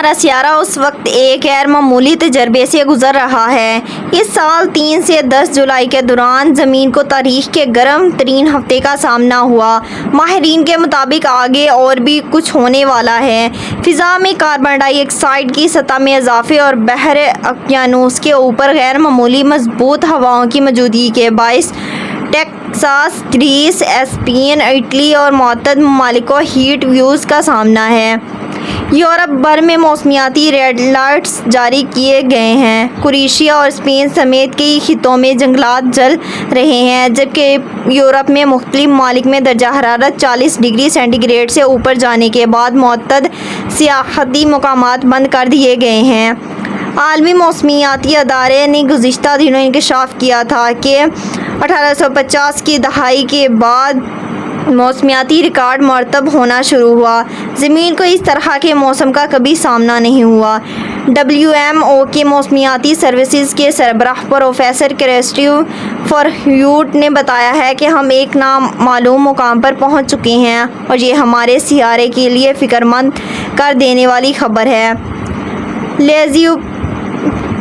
ہمارا سیارہ اس وقت ایک غیر معمولی تجربے سے گزر رہا ہے۔ اس سال 3 سے 10 جولائی کے دوران زمین کو تاریخ کے گرم ترین ہفتے کا سامنا ہوا۔ ماہرین کے مطابق آگے اور بھی کچھ ہونے والا ہے۔ فضا میں کاربن ڈائی آکسائیڈ کی سطح میں اضافے اور بحر اقیانوس کے اوپر غیر معمولی مضبوط ہوائوں کی موجودگی کے باعث ٹیکساس، گریس، اسپین، اٹلی اور متعدد ممالک کو ہیٹ ویوز کا سامنا ہے۔ یورپ بھر میں موسمیاتی ریڈ الرٹس جاری کیے گئے ہیں۔ کروشیا اور اسپین سمیت کئی خطوں میں جنگلات جل رہے ہیں، جبکہ یورپ میں مختلف ممالک میں درجہ حرارت 40 ڈگری سینٹی گریڈ سے اوپر جانے کے بعد متعدد سیاحتی مقامات بند کر دیے گئے ہیں۔ عالمی موسمیاتی ادارے نے گزشتہ دنوں انکشاف کیا تھا کہ 1850 کی دہائی کے بعد موسمیاتی ریکارڈ مرتب ہونا شروع ہوا۔ زمین کو اس طرح کے موسم کا کبھی سامنا نہیں ہوا۔ WMO کے موسمیاتی سروسز کے سربراہ پروفیسر کرسٹوفر فرہیوٹ نے بتایا ہے کہ ہم ایک نامعلوم مقام پر پہنچ چکے ہیں اور یہ ہمارے سیارے کے لیے فکرمند کر دینے والی خبر ہے۔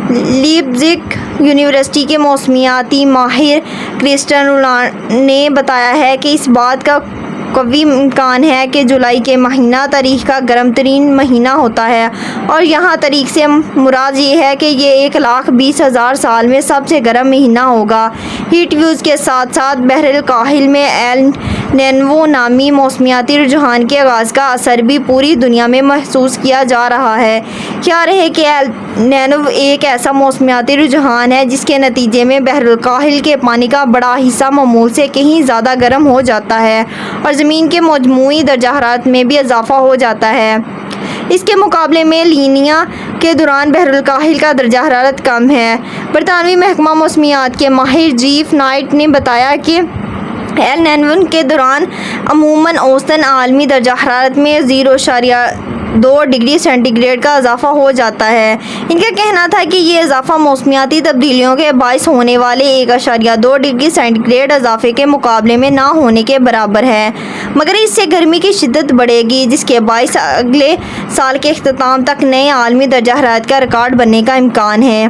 لیپزگ یونیورسٹی کے موسمیاتی ماہر کرسٹن رولانڈ نے بتایا ہے کہ اس بات کا قوی امکان ہے کہ جولائی کے مہینہ تاریخ کا گرم ترین مہینہ ہوتا ہے، اور یہاں تاریخ سے مراد یہ ہے کہ یہ 1,20,000 سال میں سب سے گرم مہینہ ہوگا۔ ہیٹ ویوز کے ساتھ ساتھ بحر الکاہل میں ایل نینو نامی موسمیاتی رجحان کے آغاز کا اثر بھی پوری دنیا میں محسوس کیا جا رہا ہے۔ خیال ہے کہ ایل نینو ایک ایسا موسمیاتی رجحان ہے جس کے نتیجے میں بحر الکاہل کے پانی کا بڑا حصہ معمول سے کہیں زیادہ گرم ہو جاتا ہے اور زمین کے مجموعی درجہ حرارت میں بھی اضافہ ہو جاتا ہے۔ اس کے مقابلے میں لینیا کے دوران بحر الکاہل کا درجہ حرارت کم ہے۔ برطانوی محکمہ موسمیات کے ماہر جیف نائٹ نے بتایا کہ ایل نینو کے دوران عموماً اوسطاً عالمی درجہ حرارت میں 0.2 ڈگری سینٹی گریڈ کا اضافہ ہو جاتا ہے۔ ان کا کہنا تھا کہ یہ اضافہ موسمیاتی تبدیلیوں کے باعث ہونے والے 1.2 ڈگری سینٹی گریڈ اضافے کے مقابلے میں نہ ہونے کے برابر ہے، مگر اس سے گرمی کی شدت بڑھے گی، جس کے باعث اگلے سال کے اختتام تک نئے عالمی درجہ حرارت کا ریکارڈ بننے کا امکان ہے۔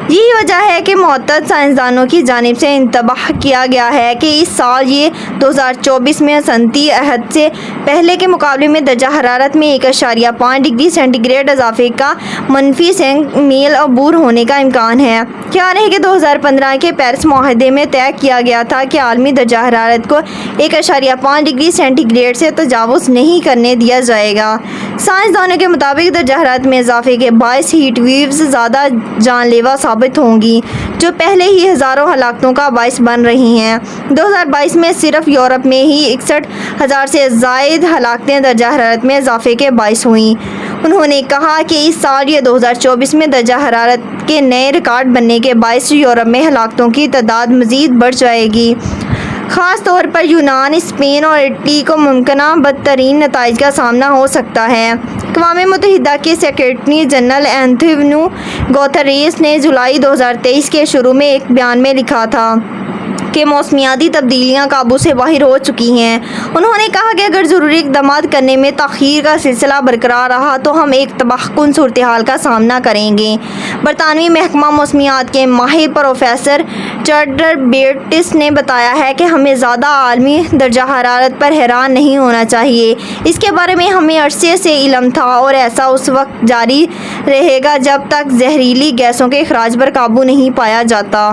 یہی وجہ ہے کہ متعدد سائنسدانوں کی جانب سے انتباہ کیا گیا ہے کہ اس سال یہ 2024 میں صنعتی عہد سے پہلے کے مقابلے میں درجہ حرارت میں 1.5 ڈگری سینٹی گریڈ اضافے کا منفی سنگ میل عبور ہونے کا امکان ہے۔ خیال ہے کہ 2015 کے پیرس معاہدے میں طے کیا گیا تھا کہ عالمی درجہ حرارت کو 1.5 ڈگری سینٹی گریڈ سے تجاوز نہیں کرنے دیا جائے گا۔ سائنسدانوں کے مطابق درجہ حرارت میں اضافے کے باعث ہیٹ ویوز زیادہ جان لیوا ثابت ہوں گی، جو پہلے ہی ہزاروں ہلاکتوں کا باعث بن رہی ہیں۔ 2022 میں صرف یورپ میں ہی 61,000 سے زائد ہلاکتیں درجہ حرارت میں اضافے کے باعث ہوئیں۔ انہوں نے کہا کہ اس سال یہ 2024 میں درجہ حرارت کے نئے ریکارڈ بننے کے باعث یورپ میں ہلاکتوں کی تعداد مزید بڑھ جائے گی۔ خاص طور پر یونان، اسپین اور اٹلی کو ممکنہ بدترین نتائج کا سامنا ہو سکتا ہے۔ اقوام متحدہ کے سیکریٹری جنرل اینٹونیو گوتریس نے جولائی 2023 کے شروع میں ایک بیان میں لکھا تھا کہ موسمیاتی تبدیلیاں قابو سے باہر ہو چکی ہیں۔ انہوں نے کہا کہ اگر ضروری اقدامات کرنے میں تاخیر کا سلسلہ برقرار رہا تو ہم ایک تباہ کن صورتحال کا سامنا کریں گے۔ برطانوی محکمہ موسمیات کے ماہر پروفیسر چارلز بیٹس نے بتایا ہے کہ ہمیں زیادہ عالمی درجہ حرارت پر حیران نہیں ہونا چاہیے۔ اس کے بارے میں ہمیں عرصے سے علم تھا اور ایسا اس وقت جاری رہے گا جب تک زہریلی گیسوں کے اخراج پر قابو نہیں پایا جاتا۔